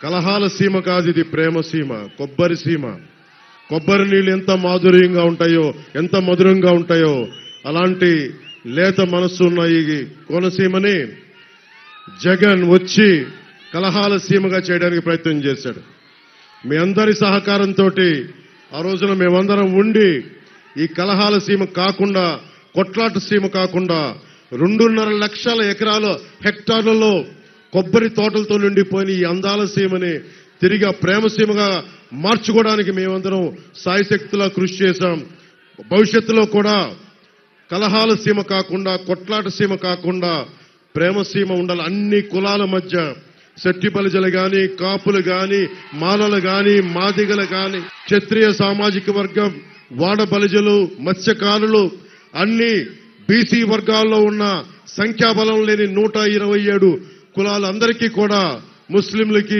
కలహాల సీమ కాదు, ఇది ప్రేమ సీమ, కొబ్బరి సీమ. కొబ్బరి నీళ్ళు ఎంత మాధుర్యంగా ఉంటాయో, ఎంత మధురంగా ఉంటాయో, అలాంటి లేత మనస్సు ఉన్న ఈ కోనసీమని జగన్ వచ్చి కలహాల సీమగా చేయడానికి ప్రయత్నం చేశాడు. మీ అందరి సహకారంతో ఆ రోజున మేమందరం ఉండి ఈ కలహాల సీమ కాకుండా, కొట్లాట సీమ కాకుండా 2.5 లక్షల ఎకరాల హెక్టార్లలో కొబ్బరి తోటలతో నిండిపోయిన ఈ అందాల సీమని తిరిగి ఆ ప్రేమ సీమగా మార్చుకోవడానికి మేమందరం సాయశక్తిలా కృషి చేశాం. భవిష్యత్తులో కూడా కలహాల సీమ కాకుండా, కొట్లాట సీమ కాకుండా ప్రేమ సీమ ఉండాలి. అన్ని కులాల మధ్య శెట్టి బలిజలు గాని, కాపులు గాని, మాలలు గాని, మాదిగలు గాని, క్షత్రియ సామాజిక వర్గం, వాడ బలిజలు, మత్స్యకారులు, అన్ని బీసీ వర్గాల్లో ఉన్న సంఖ్యాబలం లేని 127 కులాలందరికీ కూడా, ముస్లింలకి